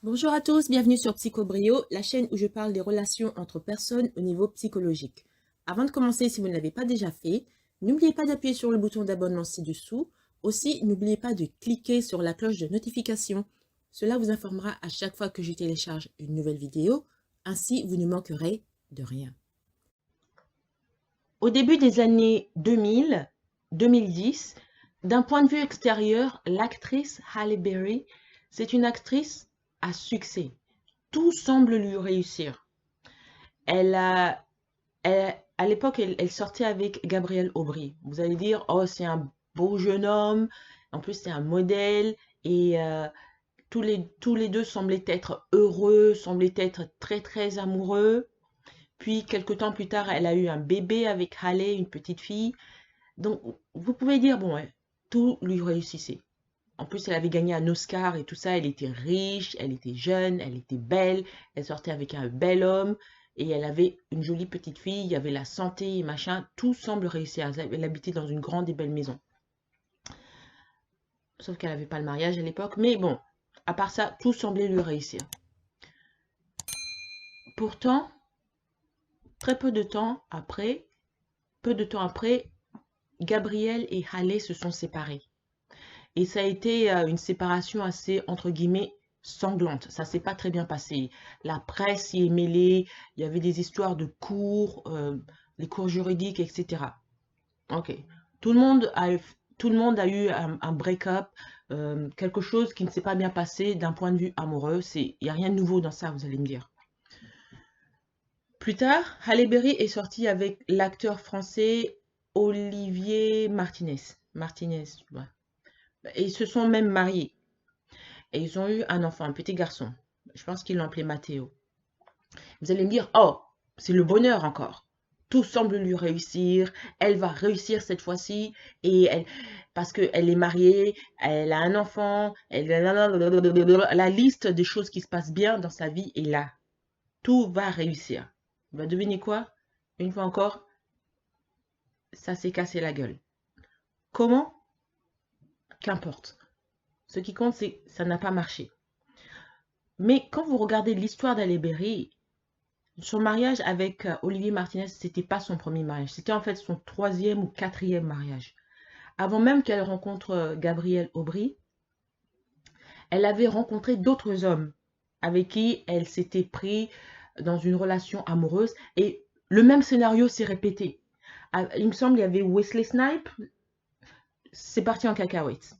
Bonjour à tous, bienvenue sur Psychobrio, la chaîne où je parle des relations entre personnes au niveau psychologique. Avant de commencer, si vous ne l'avez pas déjà fait, n'oubliez pas d'appuyer sur le bouton d'abonnement ci-dessous. Aussi, n'oubliez pas de cliquer sur la cloche de notification. Cela vous informera à chaque fois que je télécharge une nouvelle vidéo. Ainsi, vous ne manquerez de rien. Au début des années 2000-2010, d'un point de vue extérieur, l'actrice Halle Berry, c'est une actrice à succès. Tout semble lui réussir. Elle a, à l'époque, elle sortait avec Gabriel Aubry. Vous allez dire, oh, c'est un beau jeune homme. En plus, c'est un modèle. Et tous les deux semblaient être heureux, semblaient être très, très amoureux. Puis, quelques temps plus tard, elle a eu un bébé avec Halle, une petite fille. Donc, vous pouvez dire, bon, ouais, tout lui réussissait. En plus, elle avait gagné un Oscar et tout ça. Elle était riche, elle était jeune, elle était belle. Elle sortait avec un bel homme et elle avait une jolie petite fille. Il y avait la santé et machin. Tout semble réussir. Elle habitait dans une grande et belle maison. Sauf qu'elle n'avait pas le mariage à l'époque. Mais bon, à part ça, tout semblait lui réussir. Pourtant, très peu de temps après, Gabriel et Halle se sont séparés. Et ça a été une séparation assez, entre guillemets, sanglante. Ça s'est pas très bien passé. La presse y est mêlée. Il y avait des histoires de cours, les cours juridiques, etc. Ok. Tout le monde a, tout le monde a eu un break-up, quelque chose qui ne s'est pas bien passé d'un point de vue amoureux. Il n'y a rien de nouveau dans ça, vous allez me dire. Plus tard, Halle Berry est sortie avec l'acteur français Olivier Martinez. Martinez, ouais. Et ils se sont même mariés. Et ils ont eu un enfant, un petit garçon. Je pense qu'ils l'ont appelé Mathéo. Vous allez me dire, oh, c'est le bonheur encore. Tout semble lui réussir. Elle va réussir cette fois-ci. Parce qu'elle est mariée, elle a un enfant. La liste des choses qui se passent bien dans sa vie est là. Tout va réussir. Bah, devinez quoi? Une fois encore, ça s'est cassé la gueule. Comment? Qu'importe. Ce qui compte, c'est que ça n'a pas marché. Mais quand vous regardez l'histoire d'Halle Berry, son mariage avec Olivier Martinez, c'était pas son premier mariage. C'était en fait son troisième ou quatrième mariage. Avant même qu'elle rencontre Gabriel Aubry, elle avait rencontré d'autres hommes avec qui elle s'était pris dans une relation amoureuse et le même scénario s'est répété. Il me semble il y avait Wesley Snipes, c'est parti en cacahuète.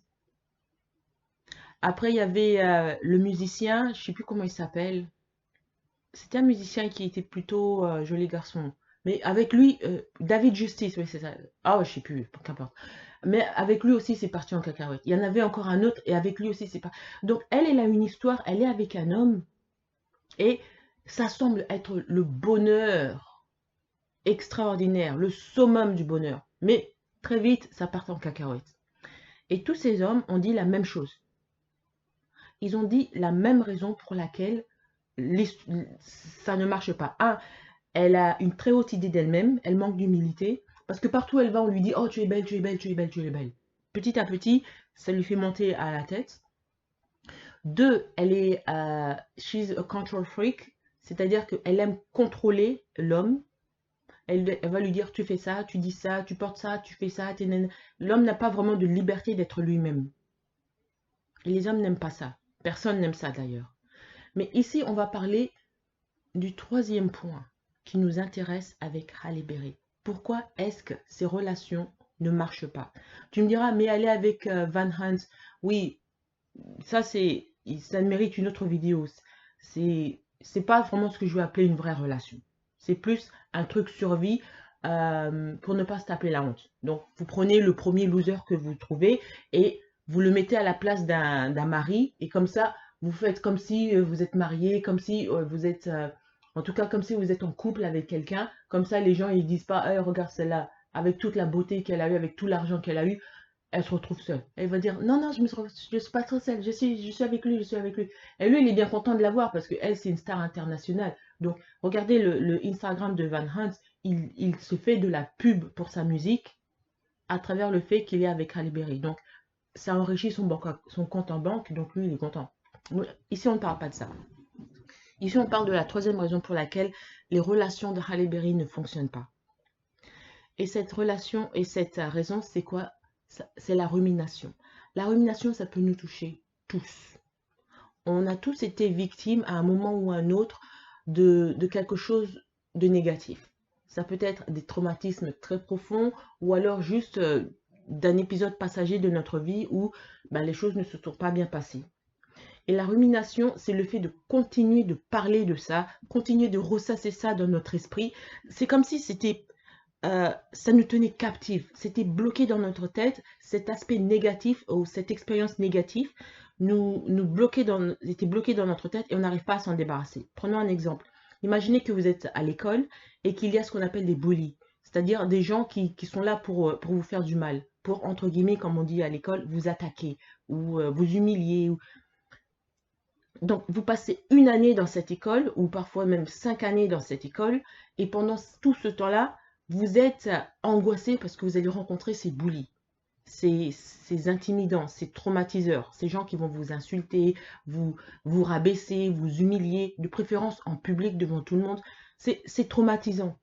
Après il y avait le musicien, je sais plus comment il s'appelle. C'était un musicien qui était plutôt joli garçon. Mais avec lui, David Justice, oui, c'est ça. Ah, ouais, je sais plus, qu'importe. Mais avec lui aussi, c'est parti en cacahuète. Il y en avait encore un autre, et avec lui aussi, c'est pas. Donc, elle a une histoire, elle est avec un homme, et ça semble être le bonheur extraordinaire, le summum du bonheur. Mais très vite, ça part en cacahuète. Et tous ces hommes ont dit la même chose. Ils ont dit la même raison pour laquelle ça ne marche pas. Un, elle a une très haute idée d'elle-même, elle manque d'humilité, parce que partout où elle va, on lui dit, oh, tu es belle, tu es belle, tu es belle, tu es belle. Petit à petit, ça lui fait monter à la tête. Deux, she's a control freak, c'est-à-dire qu'elle aime contrôler l'homme. Elle va lui dire, tu fais ça, tu dis ça, tu portes ça, tu fais ça. L'homme n'a pas vraiment de liberté d'être lui-même. Et les hommes n'aiment pas ça. Personne n'aime ça d'ailleurs. Mais ici, on va parler du troisième point qui nous intéresse avec Halle Berry. Pourquoi est-ce que ces relations ne marchent pas? Tu me diras, mais aller avec Van Hunt, oui, ça mérite une autre vidéo. C'est pas vraiment ce que je vais appeler une vraie relation. C'est plus un truc survie pour ne pas se taper la honte. Donc, vous prenez le premier loser que vous trouvez et vous le mettez à la place d'un mari et comme ça, vous faites comme si vous êtes marié, comme si vous êtes, en tout cas, comme si vous êtes en couple avec quelqu'un. Comme ça, les gens ils disent pas, hey, regarde celle-là, avec toute la beauté qu'elle a eu, avec tout l'argent qu'elle a eu, elle se retrouve seule. Elle va dire, non, non, je suis pas trop seule, je suis avec lui, je suis avec lui. Et lui, il est bien content de la voir parce que elle, c'est une star internationale. Donc, regardez le Instagram de Van Hunt, il se fait de la pub pour sa musique à travers le fait qu'il est avec Halle Berry. Donc, ça enrichit son compte en banque, donc lui, il est content. Ici, on ne parle pas de ça. Ici, on parle de la troisième raison pour laquelle les relations de Halle Berry ne fonctionnent pas. Et cette relation et cette raison, c'est quoi? C'est la rumination. La rumination, ça peut nous toucher tous. On a tous été victimes à un moment ou à un autre de quelque chose de négatif. Ça peut être des traumatismes très profonds ou alors juste d'un épisode passager de notre vie où ben, les choses ne se sont pas bien passées. Et la rumination, c'est le fait de continuer de parler de ça, continuer de ressasser ça dans notre esprit. C'est comme si ça nous tenait captifs. C'était bloqué dans notre tête. Cet aspect négatif ou cette expérience négative était bloqué dans notre tête et on n'arrive pas à s'en débarrasser. Prenons un exemple. Imaginez que vous êtes à l'école et qu'il y a ce qu'on appelle des bullies, c'est-à-dire des gens qui sont là pour vous faire du mal, pour, entre guillemets, comme on dit à l'école, vous attaquer ou vous humilier. Donc, vous passez une année dans cette école, ou parfois même 5 années dans cette école, et pendant tout ce temps-là, vous êtes angoissé parce que vous allez rencontrer ces bullies, ces intimidants, ces traumatiseurs, ces gens qui vont vous insulter, vous rabaisser, vous humilier, de préférence en public devant tout le monde. C'est traumatisant.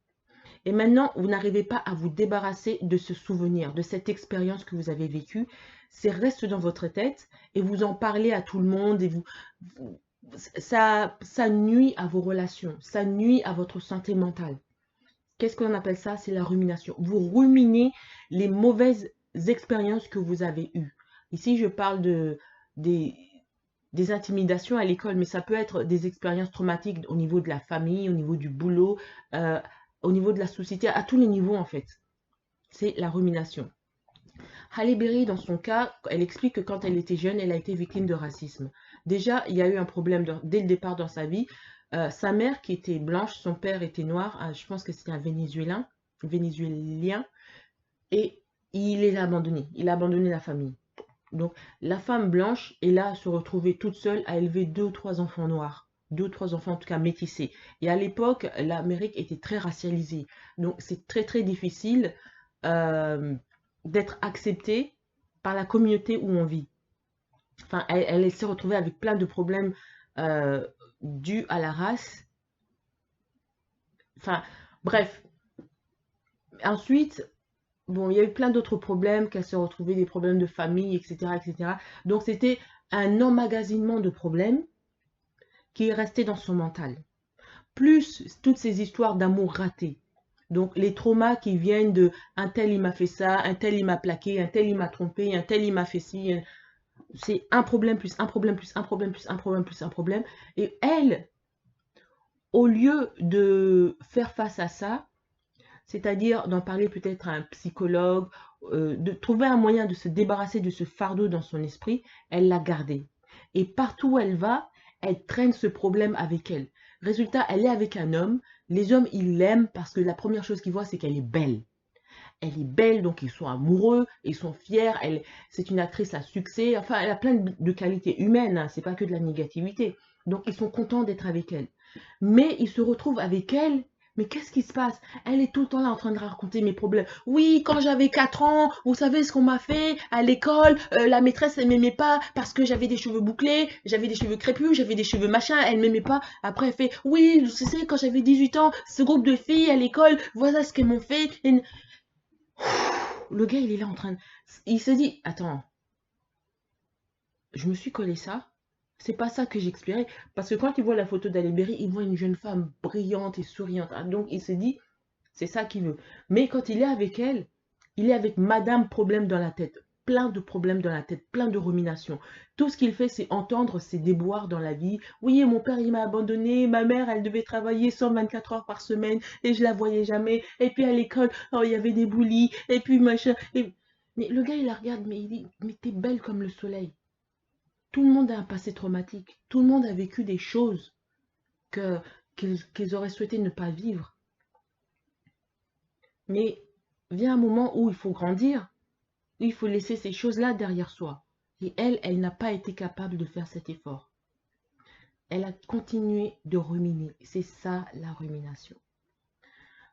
Et maintenant, vous n'arrivez pas à vous débarrasser de ce souvenir, de cette expérience que vous avez vécue. C'est reste dans votre tête et vous en parlez à tout le monde et ça nuit à vos relations, ça nuit à votre santé mentale. Qu'est-ce qu'on appelle ça? C'est la rumination. Vous ruminez les mauvaises expériences que vous avez eues. Ici, je parle des, des intimidations à l'école, mais ça peut être des expériences traumatiques au niveau de la famille, au niveau du boulot, euh, au niveau de la société, à tous les niveaux en fait. C'est la rumination. Halle Berry, dans son cas, elle explique que quand elle était jeune, elle a été victime de racisme. Déjà, il y a eu un problème dès le départ dans sa vie. Sa mère, qui était blanche, son père était noir, je pense que c'était un Vénézuélien, et il les a abandonnés. Il a abandonné la famille. Donc, la femme blanche est là à se retrouver toute seule à élever 2 ou 3 enfants noirs. 2 ou 3 enfants en tout cas métissés. Et à l'époque, l'Amérique était très racialisée. Donc, c'est très très difficile euh, d'être acceptée par la communauté où on vit. Enfin, elle s'est retrouvée avec plein de problèmes euh, dus à la race. Enfin, bref. Ensuite, bon, il y a eu plein d'autres problèmes, qu'elle s'est retrouvée des problèmes de famille, etc., etc. Donc, c'était un emmagasinement de problèmes qui est resté dans son mental. Plus toutes ces histoires d'amour raté. Donc, les traumas qui viennent de un tel il m'a fait ça, un tel il m'a plaqué, un tel il m'a trompé, un tel il m'a fait ci. C'est un problème plus un problème plus un problème plus un problème plus un problème. Et elle, au lieu de faire face à ça, c'est-à-dire d'en parler peut-être à un psychologue, de trouver un moyen de se débarrasser de ce fardeau dans son esprit, elle l'a gardé. Et partout où elle va, elle traîne ce problème avec elle. Résultat, elle est avec un homme. Les hommes, ils l'aiment parce que la première chose qu'ils voient, c'est qu'elle est belle. Elle est belle, donc ils sont amoureux, ils sont fiers. C'est une actrice à succès. Enfin, elle a plein de qualités humaines. Hein, c'est pas que de la négativité. Donc, ils sont contents d'être avec elle. Mais ils se retrouvent avec elle. Mais qu'est-ce qui se passe? Elle est tout le temps là en train de raconter mes problèmes. Oui, quand j'avais 4 ans, vous savez ce qu'on m'a fait à l'école, la maîtresse, elle m'aimait pas parce que j'avais des cheveux bouclés, j'avais des cheveux crépus, j'avais des cheveux machin, elle m'aimait pas. Après, elle fait, oui, je sais, quand j'avais 18 ans, ce groupe de filles à l'école, voilà ce qu'elles m'ont fait. Et le gars, il est là en train de... Il se dit, attends, je me suis collé ça. C'est pas ça que j'expirais. Parce que quand il voit la photo d'Halle Berry, il voit une jeune femme brillante et souriante. Ah, donc il se dit, c'est ça qu'il veut. Mais quand il est avec elle, il est avec Madame Problème dans la tête. Plein de problèmes dans la tête, plein de ruminations. Tout ce qu'il fait, c'est entendre ses déboires dans la vie. Oui, mon père, il m'a abandonné. Ma mère, elle devait travailler 124 heures par semaine et je la voyais jamais. Et puis à l'école, oh, il y avait des bullies. Et puis machin. Mais le gars, il la regarde, mais il dit, mais t'es belle comme le soleil. Tout le monde a un passé traumatique. Tout le monde a vécu des choses que qu'ils auraient souhaité ne pas vivre. Mais vient un moment où il faut grandir, où il faut laisser ces choses-là derrière soi. Et elle n'a pas été capable de faire cet effort. Elle a continué de ruminer. C'est ça la rumination.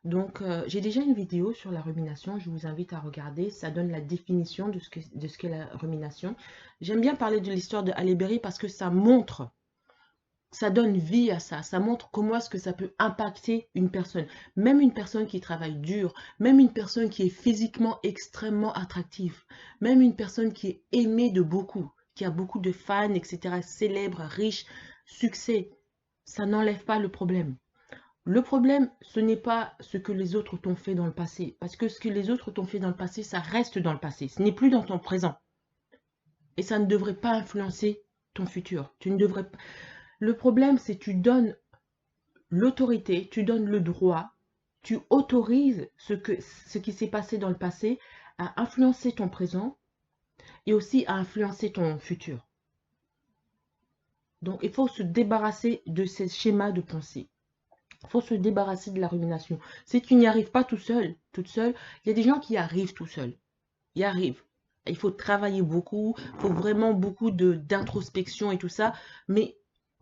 Donc, j'ai déjà une vidéo sur la rumination, je vous invite à regarder. Ça donne la définition de ce qu'est la rumination. J'aime bien parler de l'histoire de Halle Berry parce que ça montre, ça donne vie à ça. Ça montre comment est-ce que ça peut impacter une personne. Même une personne qui travaille dur, même une personne qui est physiquement extrêmement attractive, même une personne qui est aimée de beaucoup, qui a beaucoup de fans, etc., célèbre, riche, succès. Ça n'enlève pas le problème. Le problème, ce n'est pas ce que les autres t'ont fait dans le passé. Parce que ce que les autres t'ont fait dans le passé, ça reste dans le passé. Ce n'est plus dans ton présent. Et ça ne devrait pas influencer ton futur. Tu ne devrais pas... Le problème, c'est que tu donnes l'autorité, tu donnes le droit, tu autorises ce qui s'est passé dans le passé à influencer ton présent et aussi à influencer ton futur. Donc, il faut se débarrasser de ces schémas de pensée. Il faut se débarrasser de la rumination. Si tu n'y arrives pas tout seul, toute seule, il y a des gens qui y arrivent tout seuls. Y arrivent. Il faut travailler beaucoup, il faut vraiment beaucoup d'introspection et tout ça, mais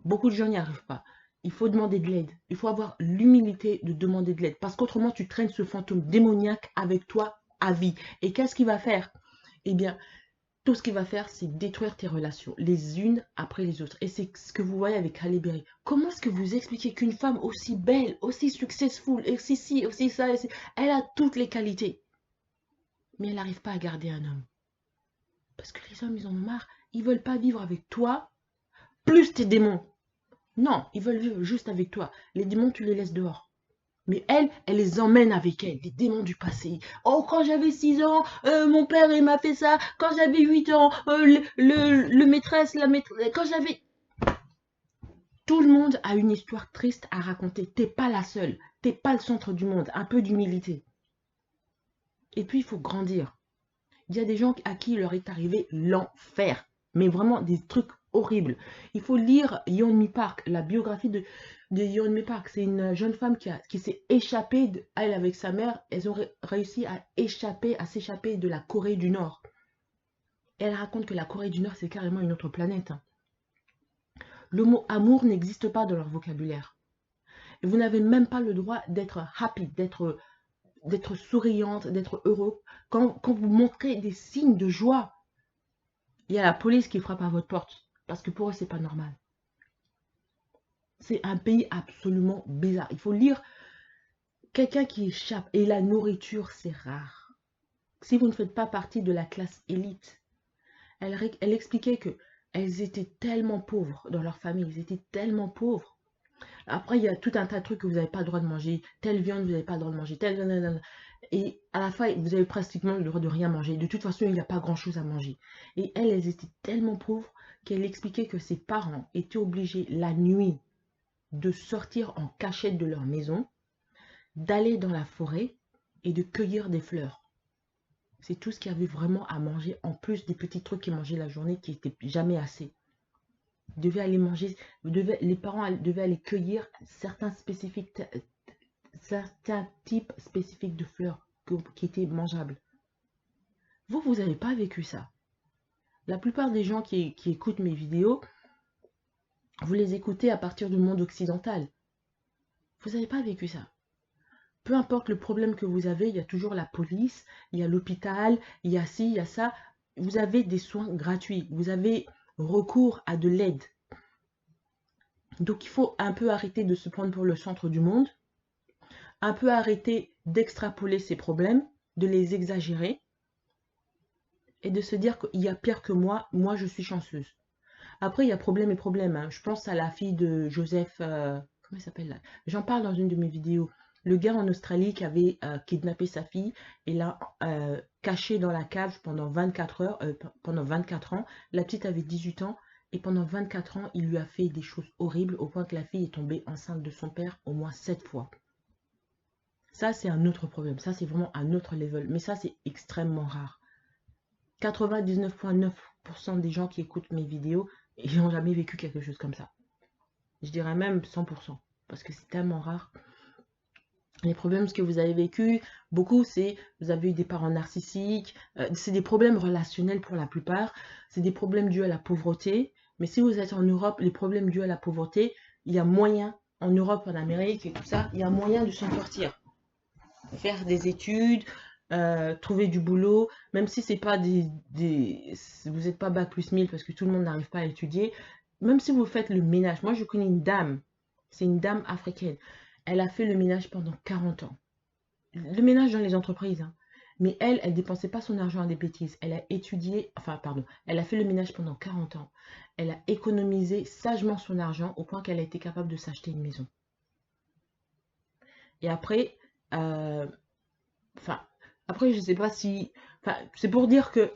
beaucoup de gens n'y arrivent pas. Il faut demander de l'aide. Il faut avoir l'humilité de demander de l'aide, parce qu'autrement, tu traînes ce fantôme démoniaque avec toi à vie. Et qu'est-ce qu'il va faire? Eh bien, tout ce qu'il va faire, c'est détruire tes relations, les unes après les autres. Et c'est ce que vous voyez avec Halle Berry. Comment est-ce que vous expliquez qu'une femme aussi belle, aussi successful, aussi ci, aussi ça, elle a toutes les qualités, mais elle n'arrive pas à garder un homme? Parce que les hommes, ils en ont marre. Ils veulent pas vivre avec toi, plus tes démons. Non, ils veulent vivre juste avec toi. Les démons, tu les laisses dehors. Mais elle les emmène avec elle, les démons du passé. Oh, quand j'avais 6 ans, mon père, il m'a fait ça. Quand j'avais 8 ans, le maîtresse, la maîtresse. Quand j'avais... Tout le monde a une histoire triste à raconter. T'es pas la seule. T'es pas le centre du monde. Un peu d'humilité. Et puis, il faut grandir. Il y a des gens à qui il leur est arrivé l'enfer. Mais vraiment des trucs horribles. Il faut lire Yeon-mi Park, la biographie de Yeon-mi Park. C'est une jeune femme qui s'est échappée, elle avec sa mère, elles ont réussi à s'échapper de la Corée du Nord. Et elle raconte que la Corée du Nord, c'est carrément une autre planète. Le mot amour n'existe pas dans leur vocabulaire. Et vous n'avez même pas le droit d'être happy, d'être souriante, d'être heureux. Quand vous montrez des signes de joie, il y a la police qui frappe à votre porte. Parce que pour eux, c'est pas normal. C'est un pays absolument bizarre. Il faut lire quelqu'un qui échappe. Et la nourriture, c'est rare. Si vous ne faites pas partie de la classe élite, elle expliquait que elles étaient tellement pauvres dans leur famille. Ils étaient tellement pauvres. Après, il y a tout un tas de trucs que vous n'avez pas le droit de manger. Telle viande, vous n'avez pas le droit de manger. Telle viande, et à la fin, vous avez pratiquement le droit de rien manger. De toute façon, il n'y a pas grand-chose à manger. Et elles étaient tellement pauvres qu'elle expliquait que ses parents étaient obligés la nuit de sortir en cachette de leur maison, d'aller dans la forêt et de cueillir des fleurs. C'est tout ce qu'il y avait vraiment à manger, en plus des petits trucs qu'ils mangeaient la journée qui n'étaient jamais assez. Ils devaient aller manger, les parents devaient aller cueillir certains types spécifiques de fleurs qui étaient mangeables. Vous n'avez pas vécu ça. La plupart des gens qui écoutent mes vidéos, vous les écoutez à partir du monde occidental. Vous n'avez pas vécu ça. Peu importe le problème que vous avez, il y a toujours la police, il y a l'hôpital, il y a ci, il y a ça. Vous avez des soins gratuits, vous avez recours à de l'aide. Donc il faut un peu arrêter de se prendre pour le centre du monde, un peu arrêter d'extrapoler ces problèmes, de les exagérer et de se dire qu'il y a pire que moi je suis chanceuse. Après, il y a problème et problème. Hein. Je pense à la fille de Joseph, comment il s'appelle là? J'en parle dans une de mes vidéos. Le gars en Australie qui avait kidnappé sa fille et l'a cachée dans la cave pendant 24 heures, pendant 24 ans. La petite avait 18 ans et pendant 24 ans, il lui a fait des choses horribles au point que la fille est tombée enceinte de son père au moins 7 fois. Ça, c'est un autre problème. Ça, c'est vraiment un autre level. Mais ça, c'est extrêmement rare. 99,9% des gens qui écoutent mes vidéos, ils n'ont jamais vécu quelque chose comme ça. Je dirais même 100%. Parce que c'est tellement rare. Les problèmes que vous avez vécu, beaucoup, c'est vous avez eu des parents narcissiques. C'est des problèmes relationnels pour la plupart. C'est des problèmes dus à la pauvreté. Mais si vous êtes en Europe, les problèmes dus à la pauvreté, il y a moyen, en Europe, en Amérique et tout ça, il y a moyen de s'en sortir. faire des études, trouver du boulot, même si c'est pas vous n'êtes pas bac plus 1000 parce que tout le monde n'arrive pas à étudier, même si vous faites le ménage. Moi, je connais une dame, c'est une dame africaine. Elle a fait le ménage pendant 40 ans. Le ménage dans les entreprises, hein. Mais elle dépensait pas son argent à des bêtises. Elle a étudié, enfin, pardon, elle a fait le ménage pendant 40 ans. Elle a économisé sagement son argent au point qu'elle a été capable de s'acheter une maison. Et après, euh, enfin, après, je sais pas si, enfin, c'est pour dire que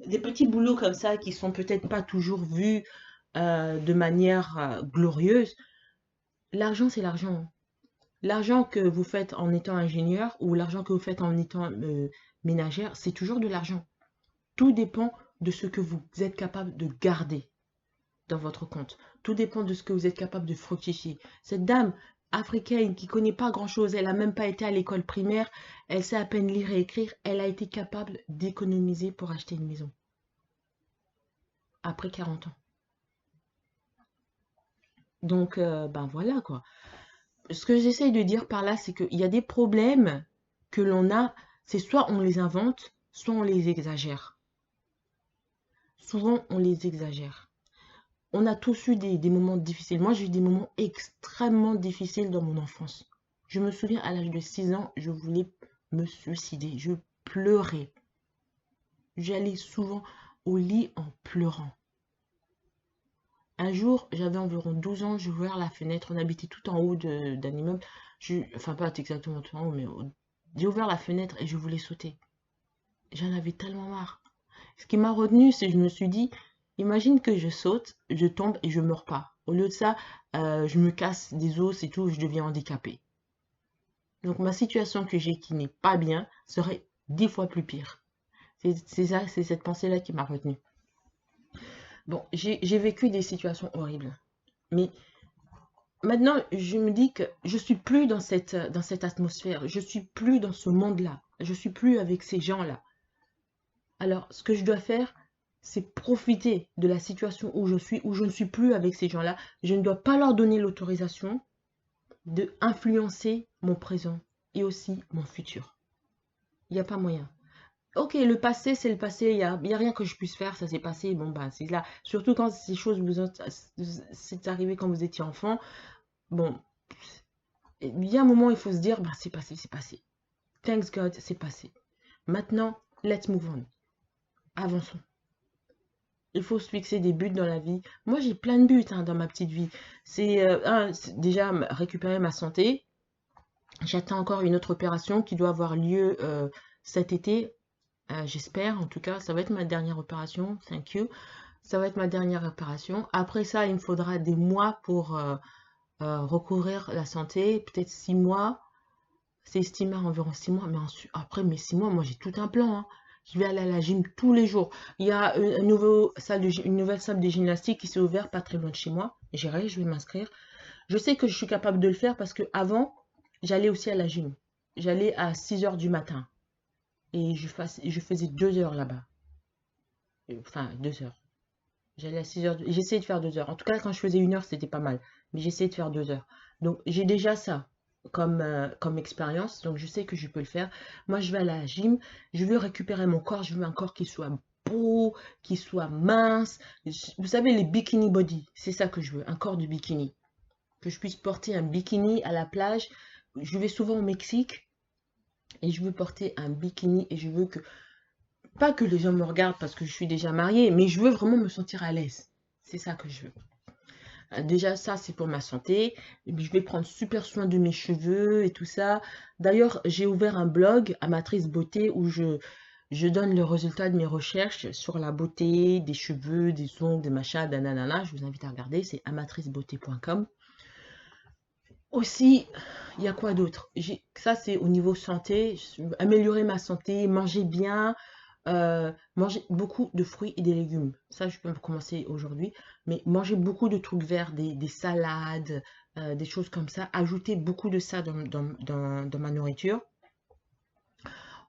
des petits boulots comme ça qui sont peut-être pas toujours vus de manière glorieuse, l'argent, c'est l'argent. L'argent que vous faites en étant ingénieur ou l'argent que vous faites en étant ménagère, c'est toujours de l'argent. Tout dépend de ce que vous êtes capable de garder dans votre compte. Tout dépend de ce que vous êtes capable de fructifier. Cette dame africaine qui connaît pas grand-chose, elle n'a même pas été à l'école primaire, elle sait à peine lire et écrire, elle a été capable d'économiser pour acheter une maison après 40 ans. Donc, ben voilà quoi. Ce que j'essaye de dire par là, c'est qu'il y a des problèmes que l'on a, c'est soit on les invente, soit on les exagère. Souvent, on les exagère. On a tous eu des moments difficiles. Moi, j'ai eu des moments extrêmement difficiles dans mon enfance. Je me souviens, à l'âge de 6 ans, je voulais me suicider. Je pleurais. J'allais souvent au lit en pleurant. Un jour, j'avais environ 12 ans, j'ai ouvert la fenêtre. On habitait tout en haut d'un immeuble. Enfin, pas exactement tout en haut, mais j'ai ouvert la fenêtre et je voulais sauter. J'en avais tellement marre. Ce qui m'a retenu, c'est que je me suis dit, imagine que je saute, je tombe et je meurs pas. Au lieu de ça, je me casse des os et tout, je deviens handicapé. Donc ma situation que j'ai qui n'est pas bien serait 10 fois plus pire. C'est ça, c'est cette pensée-là qui m'a retenu. Bon, j'ai vécu des situations horribles. Mais maintenant, je me dis que je suis plus dans cette atmosphère. Je suis plus dans ce monde-là. Je suis plus avec ces gens-là. Alors, ce que je dois faire, c'est profiter de la situation où je suis, où je ne suis plus avec ces gens-là. Je ne dois pas leur donner l'autorisation de influencer mon présent et aussi mon futur. Il n'y a pas moyen. Ok, le passé, c'est le passé. Il y a rien que je puisse faire. Ça s'est passé. Bon, bah, c'est là. Surtout quand ces choses c'est arrivé quand vous étiez enfant. Bon, il y a un moment, il faut se dire, bah, c'est passé, c'est passé. Thanks God, c'est passé. Maintenant, let's move on. Avançons. Il faut se fixer des buts dans la vie. Moi, j'ai plein de buts hein, dans ma petite vie. C'est déjà récupérer ma santé. J'attends encore une autre opération qui doit avoir lieu cet été. J'espère, en tout cas, ça va être ma dernière opération. Thank you. Ça va être ma dernière opération. Après ça, il me faudra des mois pour recouvrir la santé. Peut-être 6 mois. C'est estimé à environ 6 mois. Mais après mes 6 mois, moi, j'ai tout un plan, hein. Je vais aller à la gym tous les jours. Il y a une nouvelle salle de gymnastique qui s'est ouverte pas très loin de chez moi. J'irai, je vais m'inscrire. Je sais que je suis capable de le faire parce que avant, j'allais aussi à la gym. J'allais à 6 heures du matin et je faisais 2 heures là-bas. Enfin, 2 heures. J'allais à 6 heures. J'essayais de faire 2 heures. En tout cas, quand je faisais 1 heure, c'était pas mal. Mais j'essayais de faire 2 heures. Donc, j'ai déjà ça comme expérience. Donc, je sais que je peux le faire. Moi, je vais à la gym. Je veux récupérer mon corps. Je veux un corps qui soit beau, qui soit mince. Vous savez, les bikini body. C'est ça que je veux. Un corps de bikini. Que je puisse porter un bikini à la plage. Je vais souvent au Mexique. Et je veux porter un bikini. Et je veux que pas que les gens me regardent parce que je suis déjà mariée, mais je veux vraiment me sentir à l'aise. C'est ça que je veux. Déjà, ça, c'est pour ma santé. Et puis, je vais prendre super soin de mes cheveux et tout ça. D'ailleurs, j'ai ouvert un blog, Amatrice Beauté, où je donne le résultat de mes recherches sur la beauté, des cheveux, des ongles, des machins, des nanana. Je vous invite à regarder, c'est amatricebeauté.com. Aussi, il y a quoi d'autre? Ça, c'est au niveau santé. Améliorer ma santé, manger bien, manger beaucoup de fruits et des légumes. Ça, je peux commencer aujourd'hui. Mais manger beaucoup de trucs verts, des salades, des choses comme ça. Ajouter beaucoup de ça dans ma nourriture.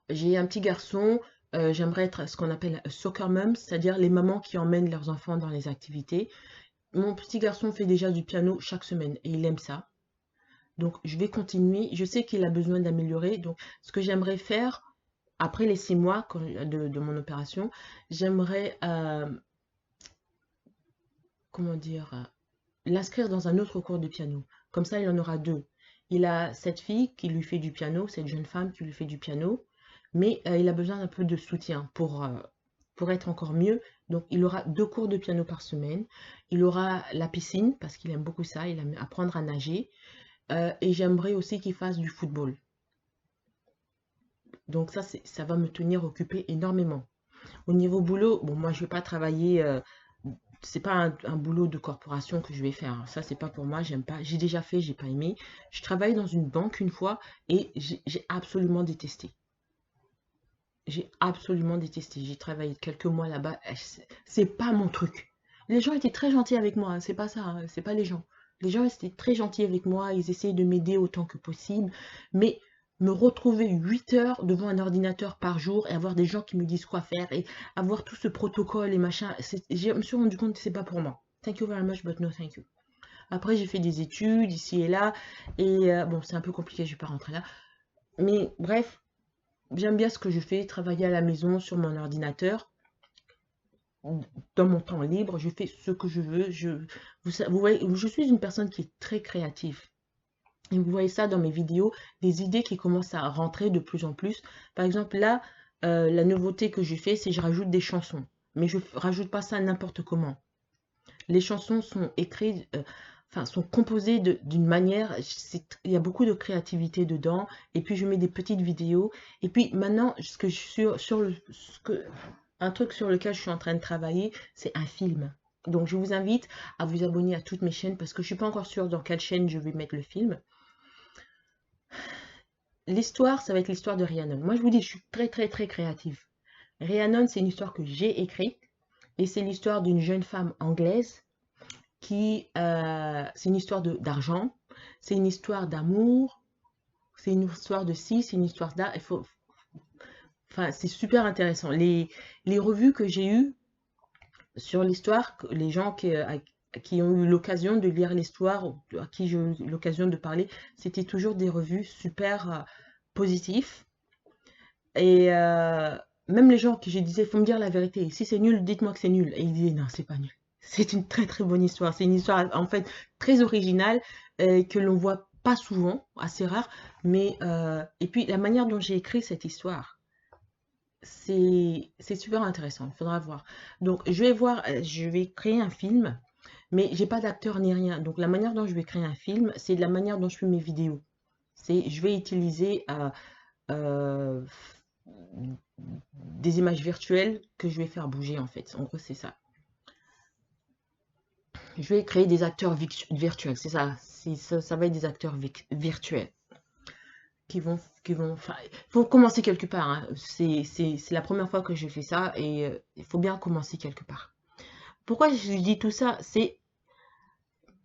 J'ai un petit garçon. J'aimerais être ce qu'on appelle soccer mom, c'est-à-dire les mamans qui emmènent leurs enfants dans les activités. Mon petit garçon fait déjà du piano chaque semaine et il aime ça. Donc, je vais continuer. Je sais qu'il a besoin d'améliorer. Donc, ce que j'aimerais faire, après les 6 mois de mon opération, j'aimerais, comment dire, l'inscrire dans un autre cours de piano. Comme ça, il en aura deux. Il a cette fille qui lui fait du piano, cette jeune femme qui lui fait du piano, mais il a besoin d'un peu de soutien pour être encore mieux. Donc, il aura 2 cours de piano par semaine. Il aura la piscine, parce qu'il aime beaucoup ça, il aime apprendre à nager. Et j'aimerais aussi qu'il fasse du football. Donc ça va me tenir occupé énormément. Au niveau boulot, bon, moi, je vais pas travailler, c'est pas un boulot de corporation que je vais faire. Ça, c'est pas pour moi, j'aime pas. J'ai déjà fait, j'ai pas aimé. Je travaillais dans une banque une fois et j'ai absolument détesté. J'ai absolument détesté. J'ai travaillé quelques mois là-bas. C'est pas mon truc. Les gens étaient très gentils avec moi, hein, c'est pas ça, hein, c'est pas les gens. Les gens étaient très gentils avec moi, ils essayaient de m'aider autant que possible, mais me retrouver 8 heures devant un ordinateur par jour et avoir des gens qui me disent quoi faire et avoir tout ce protocole et machin, je me suis rendu compte que c'est pas pour moi. Thank you very much, but no thank you. Après, j'ai fait des études ici et là, et bon, c'est un peu compliqué, je vais pas rentrer là. Mais bref, j'aime bien ce que je fais, travailler à la maison sur mon ordinateur. Dans mon temps libre, je fais ce que je veux. Vous voyez, je suis une personne qui est très créative. Et vous voyez ça dans mes vidéos, des idées qui commencent à rentrer de plus en plus. Par exemple, là, la nouveauté que j'ai fait, c'est que je rajoute des chansons. Mais je rajoute pas ça n'importe comment. Les chansons sont écrites, enfin, sont composées d'une manière, il y a beaucoup de créativité dedans. Et puis, je mets des petites vidéos. Et puis, maintenant, ce que je suis sur un truc sur lequel je suis en train de travailler, c'est un film. Donc, je vous invite à vous abonner à toutes mes chaînes parce que je ne suis pas encore sûre dans quelle chaîne je vais mettre le film. L'histoire, ça va être l'histoire de Rhiannon. Moi, je vous dis, je suis très, très, très créative. Rhiannon, c'est une histoire que j'ai écrite et c'est l'histoire d'une jeune femme anglaise c'est une histoire d'argent, c'est une histoire d'amour, c'est une histoire de ci, c'est une histoire d'art. Enfin, c'est super intéressant. Les revues que j'ai eues sur l'histoire, les gens qui ont eu l'occasion de lire l'histoire, à qui j'ai eu l'occasion de parler, c'était toujours des revues super positives. Et même les gens qui je disais, il faut me dire la vérité. Si c'est nul, dites-moi que c'est nul. Et ils disaient, non, c'est pas nul. C'est une très très bonne histoire. C'est une histoire en fait très originale que l'on voit pas souvent, assez rare. Mais et puis la manière dont j'ai écrit cette histoire, c'est super intéressant. Il faudra voir. Donc je vais voir, je vais créer un film, mais j'ai pas d'acteur ni rien. Donc la manière dont je vais créer un film, c'est de la manière dont je fais mes vidéos. Je vais utiliser euh, des images virtuelles que je vais faire bouger en fait. En gros, c'est ça. Je vais créer des acteurs virtuels, c'est ça. Ça va être des acteurs virtuels enfin, il faut commencer quelque part, hein. C'est la première fois que je fais ça et il faut bien commencer quelque part. Pourquoi je dis tout ça?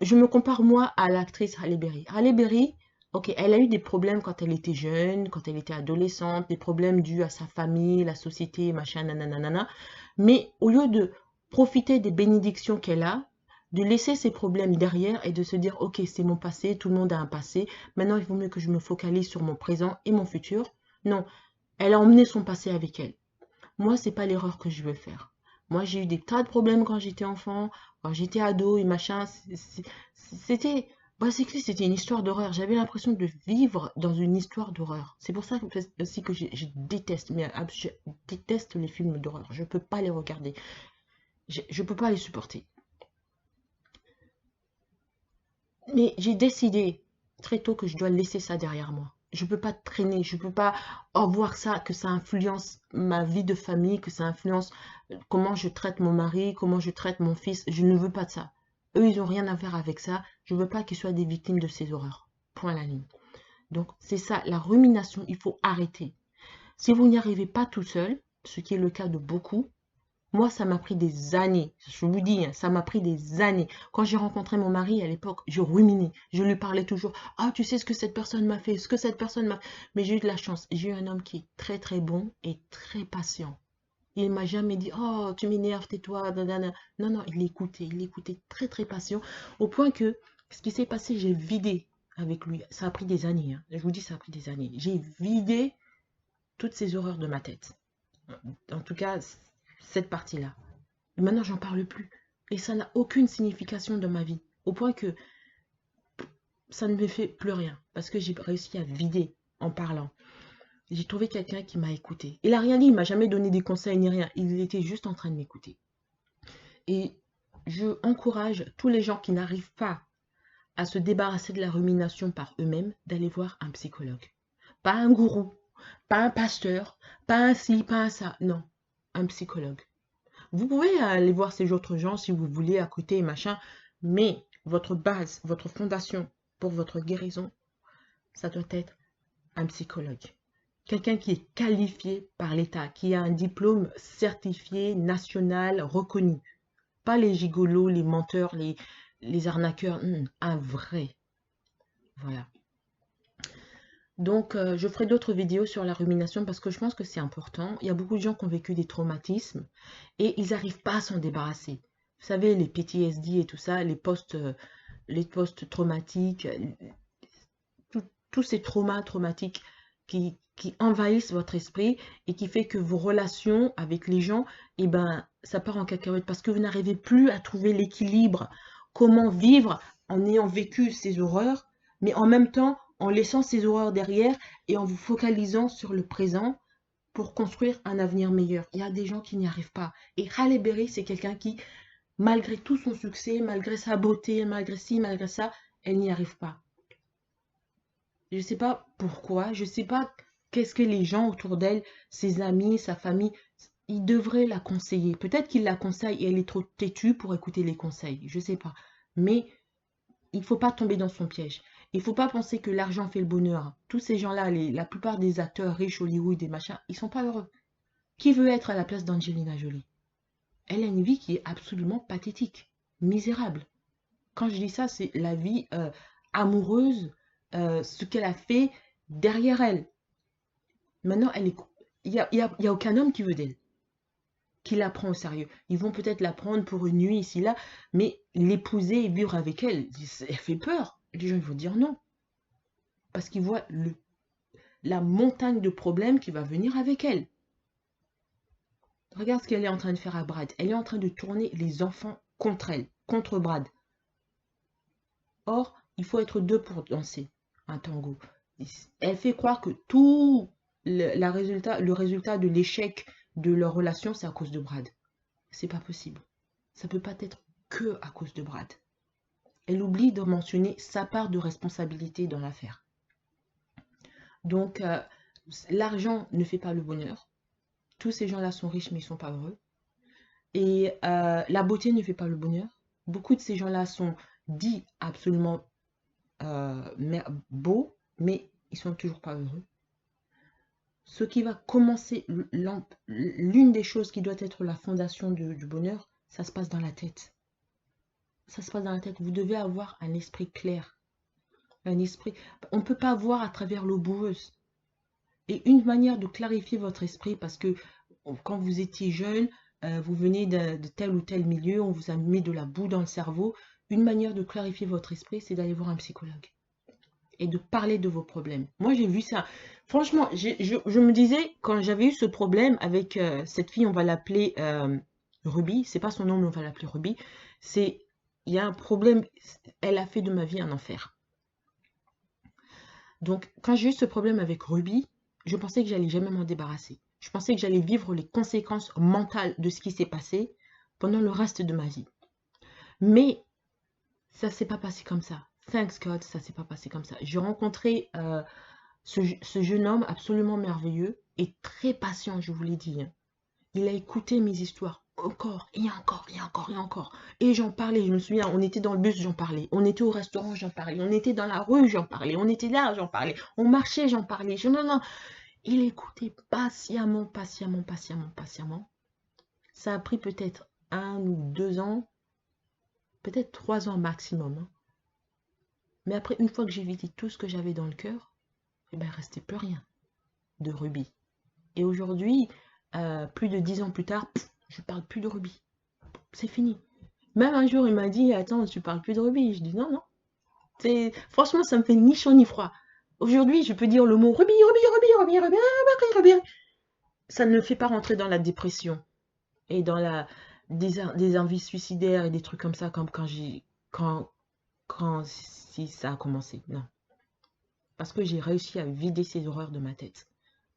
Je me compare moi à l'actrice Halle Berry. Halle Berry, ok, elle a eu des problèmes quand elle était jeune, quand elle était adolescente, des problèmes dus à sa famille, la société, machin, nanana. Mais au lieu de profiter des bénédictions qu'elle a, de laisser ses problèmes derrière et de se dire, ok, c'est mon passé, tout le monde a un passé, maintenant il vaut mieux que je me focalise sur mon présent et mon futur. Non, elle a emmené son passé avec elle. Moi, c'est pas l'erreur que je veux faire. Moi, j'ai eu des tas de problèmes quand j'étais enfant, quand j'étais ado et machin. C'était, basically, c'était une histoire d'horreur. J'avais l'impression de vivre dans une histoire d'horreur. C'est pour ça aussi que je déteste, mais je déteste les films d'horreur. Je peux pas les regarder. Je peux pas les supporter. Mais j'ai décidé très tôt que je dois laisser ça derrière moi. Je peux pas traîner, je peux pas voir ça, que ça influence ma vie de famille, que ça influence comment je traite mon mari, comment je traite mon fils. Je ne veux pas de ça. Eux, ils ont rien à faire avec ça. Je veux pas qu'ils soient des victimes de ces horreurs. Point à la ligne. Donc, c'est ça, la rumination, il faut arrêter. Si vous n'y arrivez pas tout seul, ce qui est le cas de beaucoup, moi, ça m'a pris des années. Je vous dis, hein, ça m'a pris des années. Quand j'ai rencontré mon mari à l'époque, je ruminais. Je lui parlais toujours. Ah, tu sais ce que cette personne m'a fait, ce que cette personne m'a fait. Mais j'ai eu de la chance. J'ai eu un homme qui est très très bon et très patient. Il m'a jamais dit, oh, tu m'énerves, tais-toi. Nanana. Non, non, il écoutait très très patient. Au point que, ce qui s'est passé, j'ai vidé. avec lui. Ça a pris des années, hein. Je vous dis, ça a pris des années. J'ai vidé toutes ces horreurs de ma tête. En tout cas, cette partie-là. Maintenant, j'en parle plus. Et ça n'a aucune signification dans ma vie. Au point que ça ne me fait plus rien. Parce que j'ai réussi à vider en parlant. J'ai trouvé quelqu'un qui m'a écouté. Il n'a rien dit, il m'a jamais donné des conseils ni rien. Il était juste en train de m'écouter. Et je encourage tous les gens qui n'arrivent pas à se débarrasser de la rumination par eux-mêmes d'aller voir un psychologue. Pas un gourou, pas un pasteur, pas un ci, pas un ça. Non, un psychologue. Vous pouvez aller voir ces autres gens si vous voulez à côté et machin, mais votre base, votre fondation pour votre guérison, ça doit être un psychologue. Quelqu'un qui est qualifié par l'État, qui a un diplôme certifié, national, reconnu. Pas les gigolos, les menteurs, les arnaqueurs, un vrai. Voilà. Donc, je ferai d'autres vidéos sur la rumination parce que je pense que c'est important. Il y a beaucoup de gens qui ont vécu des traumatismes et ils n'arrivent pas à s'en débarrasser. Vous savez, les PTSD et tout ça, les post-traumatiques, tous ces traumas traumatiques qui envahissent votre esprit et qui fait que vos relations avec les gens, eh ben, ça part en cacahuète parce que vous n'arrivez plus à trouver l'équilibre. Comment vivre en ayant vécu ces horreurs, mais en même temps en laissant ces horreurs derrière et en vous focalisant sur le présent pour construire un avenir meilleur. Il y a des gens qui n'y arrivent pas. Et Halle Berry, c'est quelqu'un qui, malgré tout son succès, malgré sa beauté, malgré ci, malgré ça, elle n'y arrive pas. Je ne sais pas pourquoi, je ne sais pas qu'est-ce que les gens autour d'elle, ses amis, sa famille, ils devraient la conseiller. Peut-être qu'ils la conseillent et elle est trop têtue pour écouter les conseils, je ne sais pas. Mais il ne faut pas tomber dans son piège. Il ne faut pas penser que l'argent fait le bonheur. Tous ces gens-là, la plupart des acteurs riches, Hollywood et machin, ils ne sont pas heureux. Qui veut être à la place d'Angelina Jolie? Elle a une vie qui est absolument pathétique, misérable. Quand je dis ça, c'est la vie amoureuse, ce qu'elle a fait derrière elle. Maintenant, il y a aucun homme qui veut d'elle, qui la prend au sérieux. Ils vont peut-être la prendre pour une nuit ici, là, mais l'épouser et vivre avec elle, elle fait peur. Les gens ils vont dire non. Parce qu'ils voient la montagne de problèmes qui va venir avec elle. Regarde ce qu'elle est en train de faire à Brad. Elle est en train de tourner les enfants contre elle, contre Brad. Or, il faut être deux pour danser un tango. Elle fait croire que tout le résultat de l'échec de leur relation, c'est à cause de Brad. C'est pas possible. Ça peut pas être que à cause de Brad. Elle oublie de mentionner sa part de responsabilité dans l'affaire. Donc, l'argent ne fait pas le bonheur. Tous ces gens-là sont riches, mais ils ne sont pas heureux. Et la beauté ne fait pas le bonheur. Beaucoup de ces gens-là sont dits absolument beaux, mais ils sont toujours pas heureux. Ce qui va commencer, l'une des choses qui doit être la fondation du bonheur, ça se passe dans la tête. Ça se passe dans la tête. Vous devez avoir un esprit clair. Un esprit. On ne peut pas voir à travers l'eau boueuse. Et une manière de clarifier votre esprit, parce que quand vous étiez jeune, vous venez de tel ou tel milieu, on vous a mis de la boue dans le cerveau. Une manière de clarifier votre esprit, c'est d'aller voir un psychologue et de parler de vos problèmes. Moi, j'ai vu ça. Franchement, je me disais, quand j'avais eu ce problème avec cette fille, on va l'appeler Ruby. C'est pas son nom, mais on va l'appeler Ruby. Il y a un problème. Elle a fait de ma vie un enfer. Donc, quand j'ai eu ce problème avec Ruby, je pensais que j'allais jamais m'en débarrasser. Je pensais que j'allais vivre les conséquences mentales de ce qui s'est passé pendant le reste de ma vie. Mais ça s'est pas passé comme ça. Thanks God, ça s'est pas passé comme ça. J'ai rencontré ce jeune homme absolument merveilleux et très patient, je vous l'ai dit. Il a écouté mes histoires encore et encore et encore et encore. Et j'en parlais, je me souviens, on était dans le bus, j'en parlais. On était au restaurant, j'en parlais. On était dans la rue, j'en parlais. On était là, j'en parlais. On marchait, j'en parlais. Non, non. Il écoutait patiemment, patiemment, patiemment, patiemment. Ça a pris peut-être 1 ou 2 ans, peut-être 3 ans maximum. Hein. Mais après, une fois que j'ai vidé tout ce que j'avais dans le cœur, eh ben, il ne restait plus rien de Ruby. Et aujourd'hui, plus de 10 ans plus tard, je ne parle plus de Ruby. C'est fini. Même un jour, il m'a dit, attends, tu parles plus de Ruby. Je dis, non, non, Franchement, ça me fait ni chaud ni froid. Aujourd'hui, je peux dire le mot rubis, rubis, rubis, rubis, rubis, rubis, rubis. Ça ne me fait pas rentrer dans la dépression et dans des envies suicidaires et des trucs comme ça, comme quand, si ça a commencé. Non. Parce que j'ai réussi à vider ces horreurs de ma tête.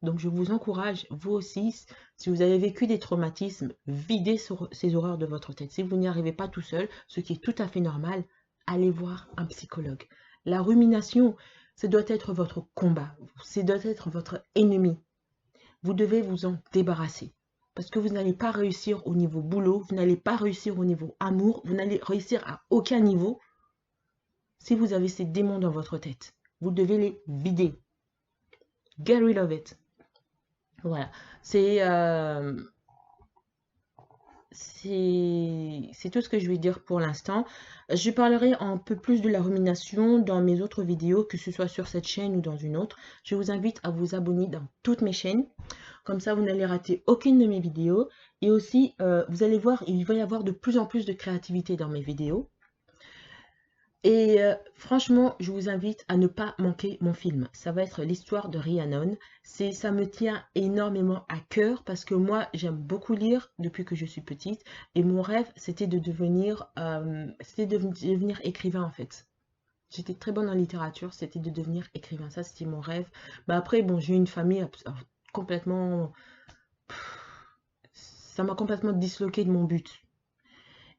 Donc je vous encourage, vous aussi, si vous avez vécu des traumatismes, videz ces horreurs de votre tête. Si vous n'y arrivez pas tout seul, ce qui est tout à fait normal, allez voir un psychologue. La rumination, ça doit être votre combat, ça doit être votre ennemi. Vous devez vous en débarrasser. Parce que vous n'allez pas réussir au niveau boulot, vous n'allez pas réussir au niveau amour, vous n'allez réussir à aucun niveau si vous avez ces démons dans votre tête. Vous devez les vider. Get rid of it. Voilà. C'est tout ce que je vais dire pour l'instant. Je parlerai un peu plus de la rumination dans mes autres vidéos, que ce soit sur cette chaîne ou dans une autre. Je vous invite à vous abonner dans toutes mes chaînes. Comme ça, vous n'allez rater aucune de mes vidéos. Et aussi, vous allez voir, il va y avoir de plus en plus de créativité dans mes vidéos. Et franchement, je vous invite à ne pas manquer mon film. Ça va être l'histoire de Rhiannon. Ça me tient énormément à cœur parce que moi, j'aime beaucoup lire depuis que je suis petite. Et mon rêve, c'était de devenir écrivain en fait. J'étais très bonne en littérature, c'était de devenir écrivain. Ça, c'était mon rêve. Mais après, bon, j'ai eu une famille complètement... Ça m'a complètement disloqué de mon but.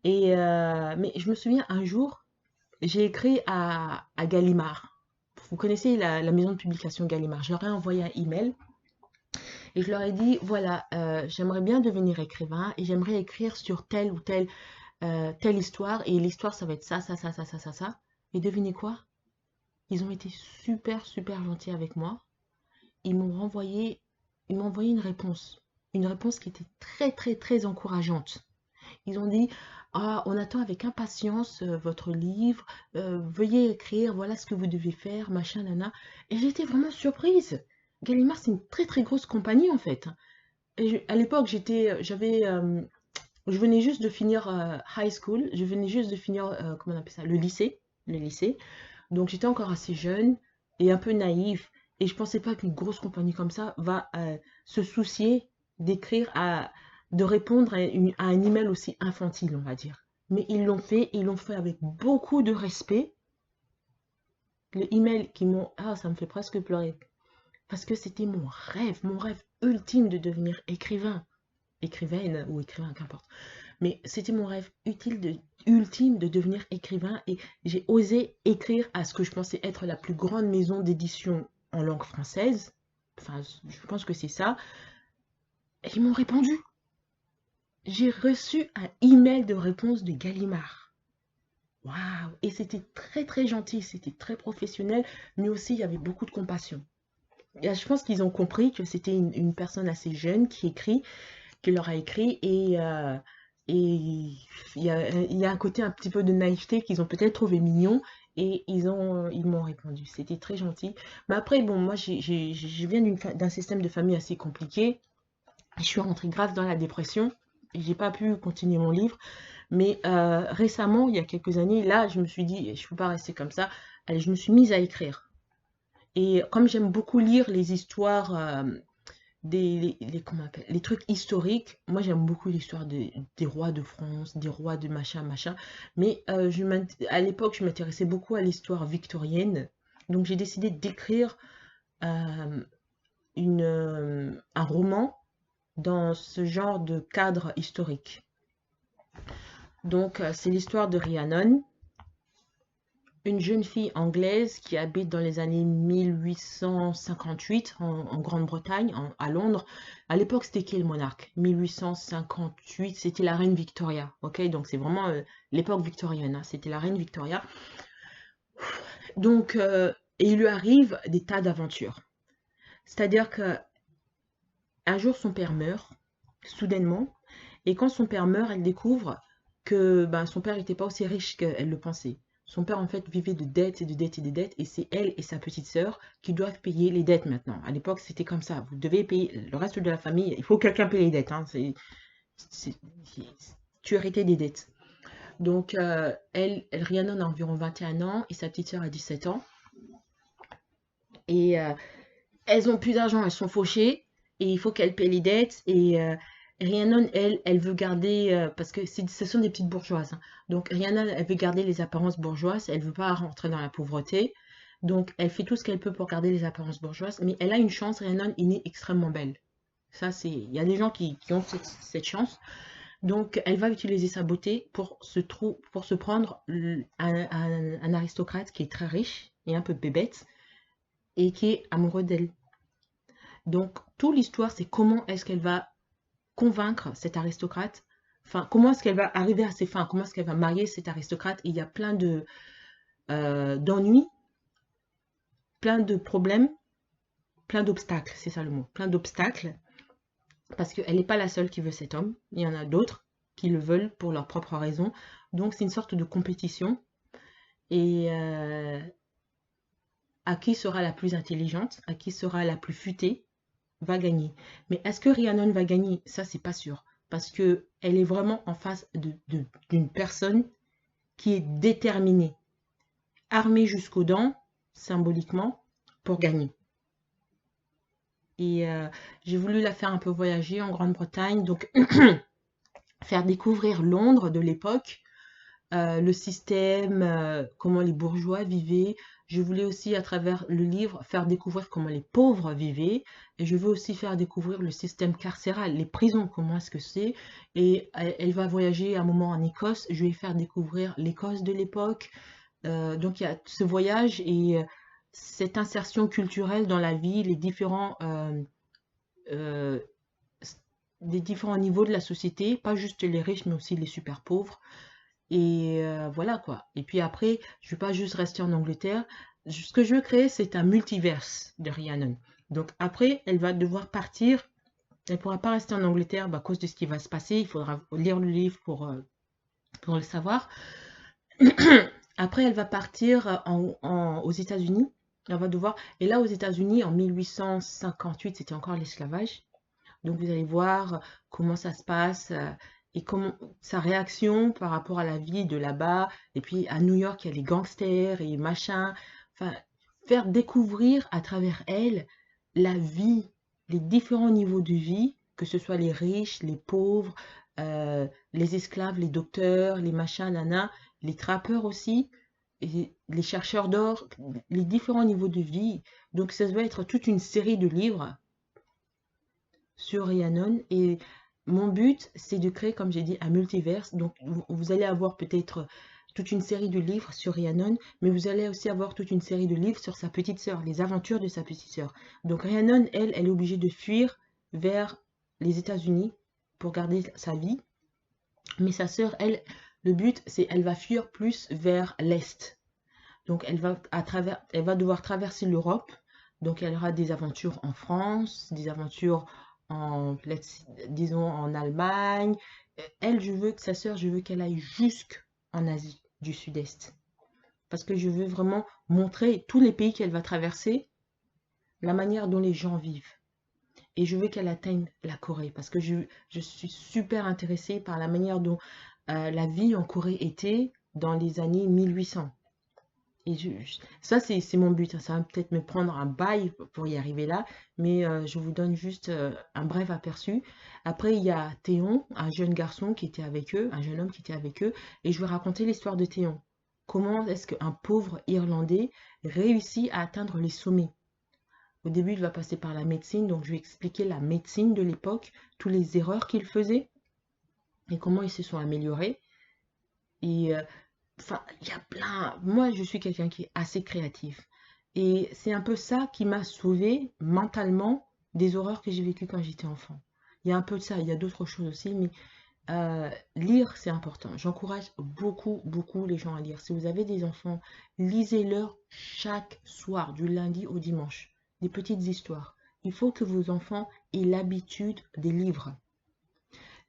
Mais je me souviens un jour, j'ai écrit à Gallimard. Vous connaissez la maison de publication Gallimard. Je leur ai envoyé un email et je leur ai dit, voilà, j'aimerais bien devenir écrivain et j'aimerais écrire sur telle ou telle histoire. Et l'histoire, ça va être ça, ça, ça, ça, ça, ça, ça. Et devinez quoi? Ils ont été super, super gentils avec moi. Ils m'ont envoyé une réponse. Une réponse qui était très, très, très encourageante. Ils ont dit, ah, on attend avec impatience votre livre, veuillez écrire, voilà ce que vous devez faire, machin, nana. Et j'étais vraiment surprise. Gallimard, c'est une très très grosse compagnie en fait. À l'époque, je venais juste de finir high school, je venais juste de finir, comment on appelle ça, le lycée. Donc j'étais encore assez jeune et un peu naïf. Et je pensais pas qu'une grosse compagnie comme ça va se soucier d'écrire de répondre à un email aussi infantile, on va dire. Mais ils l'ont fait avec beaucoup de respect. Le email qui m'ont... Ah, ça me fait presque pleurer. Parce que c'était mon rêve ultime de devenir écrivain. Écrivaine ou écrivain, qu'importe. Mais c'était mon rêve ultime de devenir écrivain et j'ai osé écrire à ce que je pensais être la plus grande maison d'édition en langue française. Enfin, je pense que c'est ça. Et ils m'ont répondu. J'ai reçu un email de réponse de Gallimard. Waouh! Et c'était très très gentil, c'était très professionnel, mais aussi il y avait beaucoup de compassion. Et je pense qu'ils ont compris que c'était une personne assez jeune qui leur a écrit et il y a un côté un petit peu de naïveté qu'ils ont peut-être trouvé mignon et ils m'ont répondu. C'était très gentil. Mais après, bon, moi, je viens d'un système de famille assez compliqué. Je suis rentrée grave dans la dépression et j'ai pas pu continuer mon livre. Mais récemment, il y a quelques années, là, je me suis dit, je peux pas rester comme ça. Allez, je me suis mise à écrire. Et comme j'aime beaucoup lire les histoires comment on appelle, les trucs historiques. Moi, j'aime beaucoup l'histoire des rois de France, des rois de machin, machin. Mais à l'époque, je m'intéressais beaucoup à l'histoire victorienne. Donc, j'ai décidé d'écrire euh, un roman dans ce genre de cadre historique. Donc, c'est l'histoire de Rhiannon, une jeune fille anglaise qui habite dans les années 1858 en Grande-Bretagne, à Londres. À l'époque, c'était qui le monarque? 1858, c'était la reine Victoria. Ok, donc c'est vraiment l'époque victorienne, hein, c'était la reine Victoria. Donc, et il lui arrive des tas d'aventures. C'est-à-dire que un jour, son père meurt, soudainement, et quand son père meurt, elle découvre que ben, son père n'était pas aussi riche qu'elle le pensait. Son père, en fait, vivait de dettes et de dettes et de dettes, et c'est elle et sa petite sœur qui doivent payer les dettes maintenant. À l'époque, c'était comme ça. Vous devez payer le reste de la famille. Il faut que quelqu'un paye les dettes. Hein. Tu héritais des dettes. Donc, Rhiannon a environ 21 ans et sa petite sœur a 17 ans. Et elles ont plus d'argent, elles sont fauchées et il faut qu'elles paient les dettes. Et Rhiannon, elle veut garder, parce que ce sont des petites bourgeoises, hein. Donc Rhiannon, elle veut garder les apparences bourgeoises, elle veut pas rentrer dans la pauvreté. Donc elle fait tout ce qu'elle peut pour garder les apparences bourgeoises, mais elle a une chance, Rhiannon est née extrêmement belle. Ça, il y a des gens qui ont cette chance. Donc elle va utiliser sa beauté pour se prendre un aristocrate qui est très riche et un peu bébête et qui est amoureux d'elle. Donc, toute l'histoire, c'est comment est-ce qu'elle va convaincre cet aristocrate, enfin, comment est-ce qu'elle va arriver à ses fins, comment est-ce qu'elle va marier cet aristocrate. Et il y a plein d'ennuis, plein de problèmes, plein d'obstacles, c'est ça le mot, plein d'obstacles, parce qu'elle n'est pas la seule qui veut cet homme, il y en a d'autres qui le veulent pour leurs propres raisons. Donc, c'est une sorte de compétition. Et à qui sera la plus intelligente, à qui sera la plus futée, va gagner. Mais est-ce que Rhiannon va gagner? Ça, c'est pas sûr. Parce que elle est vraiment en face d'une personne qui est déterminée, armée jusqu'aux dents, symboliquement, pour gagner. Et j'ai voulu la faire un peu voyager en Grande-Bretagne, donc faire découvrir Londres de l'époque, le système, comment les bourgeois vivaient. Je voulais aussi, à travers le livre, faire découvrir comment les pauvres vivaient. Et je veux aussi faire découvrir le système carcéral, les prisons, comment est-ce que c'est. Et elle va voyager un moment en Écosse. Je vais faire découvrir l'Écosse de l'époque. Donc il y a ce voyage et cette insertion culturelle dans la vie, euh, des différents niveaux de la société, pas juste les riches, mais aussi les super pauvres. Et voilà quoi. Et puis après, je ne vais pas juste rester en Angleterre. Ce que je veux créer, c'est un multiverse de Rhiannon. Donc après, elle va devoir partir. Elle ne pourra pas rester en Angleterre à cause de ce qui va se passer. Il faudra lire le livre pour le savoir. Après, elle va partir aux États-Unis. Elle va devoir. Et là, aux États-Unis, en 1858, c'était encore l'esclavage. Donc vous allez voir comment ça se passe et comment sa réaction par rapport à la vie de là-bas. Et puis à New York, il y a les gangsters et machin. Enfin, faire découvrir à travers elle la vie, les différents niveaux de vie, que ce soit les riches, les pauvres, les esclaves, les docteurs, les machins, nana, les trappeurs aussi, et les chercheurs d'or, les différents niveaux de vie. Donc ça va être toute une série de livres sur Rhiannon et mon but c'est de créer, comme j'ai dit, un multiverse. Donc vous allez avoir peut-être toute une série de livres sur Rhiannon, mais vous allez aussi avoir toute une série de livres sur sa petite sœur, les aventures de sa petite sœur. Donc Rhiannon, elle est obligée de fuir vers les États-Unis pour garder sa vie, mais sa sœur, elle, le but c'est elle va fuir plus vers l'est. Donc elle va devoir traverser l'Europe. Donc elle aura des aventures en France, des aventures disons en Allemagne. Elle, je veux que sa sœur, je veux qu'elle aille jusqu'en Asie du Sud-Est. Parce que je veux vraiment montrer tous les pays qu'elle va traverser, la manière dont les gens vivent. Et je veux qu'elle atteigne la Corée. Parce que je suis super intéressée par la manière dont la vie en Corée était dans les années 1800. Et ça, c'est mon but, hein. Ça va peut-être me prendre un bail pour y arriver là, mais je vous donne juste un bref aperçu. Après, il y a Théon, un jeune garçon qui était avec eux, un jeune homme qui était avec eux, et je vais raconter l'histoire de Théon. Comment est-ce qu'un pauvre Irlandais réussit à atteindre les sommets? Au début, il va passer par la médecine, donc je vais expliquer la médecine de l'époque, toutes les erreurs qu'il faisait et comment ils se sont améliorés. Et enfin, il y a plein. Moi, je suis quelqu'un qui est assez créatif. Et c'est un peu ça qui m'a sauvé mentalement des horreurs que j'ai vécues quand j'étais enfant. Il y a un peu de ça, il y a d'autres choses aussi, mais lire, c'est important. J'encourage beaucoup, beaucoup les gens à lire. Si vous avez des enfants, lisez-leur chaque soir, du lundi au dimanche, des petites histoires. Il faut que vos enfants aient l'habitude des livres.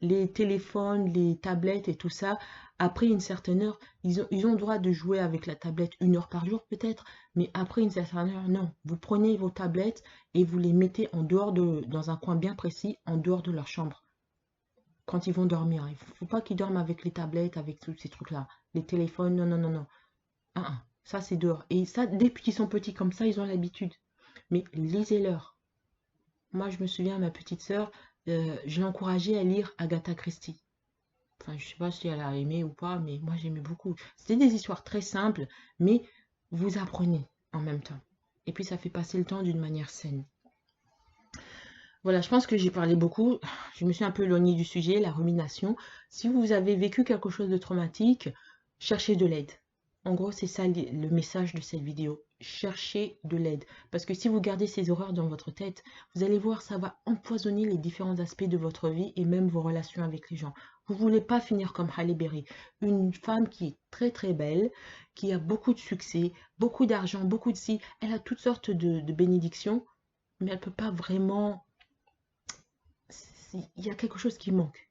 Les téléphones, les tablettes et tout ça, après une certaine heure, ils ont le droit de jouer avec la tablette 1 heure par jour peut-être, mais après une certaine heure, non. Vous prenez vos tablettes et vous les mettez en dehors dans un coin bien précis, en dehors de leur chambre. quand ils vont dormir. Il ne faut pas qu'ils dorment avec les tablettes, avec tous ces trucs-là. Les téléphones, non, non, non, non. Ça, c'est dehors. Et ça, depuis qu'ils sont petits comme ça, ils ont l'habitude. Mais lisez-leur. Moi, je me souviens, ma petite sœur, je l'ai encouragée à lire Agatha Christie. Enfin, je sais pas si elle a aimé ou pas, mais moi, j'aimais beaucoup. C'était des histoires très simples, mais vous apprenez en même temps. Et puis, ça fait passer le temps d'une manière saine. Voilà, je pense que j'ai parlé beaucoup. Je me suis un peu éloignée du sujet, la rumination. Si vous avez vécu quelque chose de traumatique, cherchez de l'aide. En gros, c'est ça le message de cette vidéo. Cherchez de l'aide. Parce que si vous gardez ces horreurs dans votre tête, vous allez voir, ça va empoisonner les différents aspects de votre vie et même vos relations avec les gens. Vous ne voulez pas finir comme Halle Berry, une femme qui est très très belle, qui a beaucoup de succès, beaucoup d'argent, beaucoup de si. Elle a toutes sortes de bénédictions, mais elle ne peut pas vraiment. Il y a quelque chose qui manque.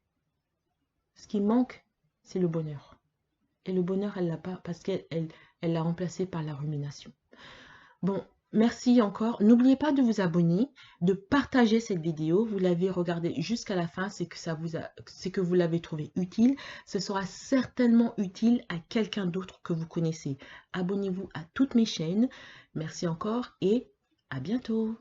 Ce qui manque, c'est le bonheur. Et le bonheur, elle l'a pas parce qu'elle l'a remplacé par la rumination. Bon, merci encore. N'oubliez pas de vous abonner, de partager cette vidéo. Vous l'avez regardée jusqu'à la fin, c'est que vous l'avez trouvé utile. Ce sera certainement utile à quelqu'un d'autre que vous connaissez. Abonnez-vous à toutes mes chaînes. Merci encore et à bientôt.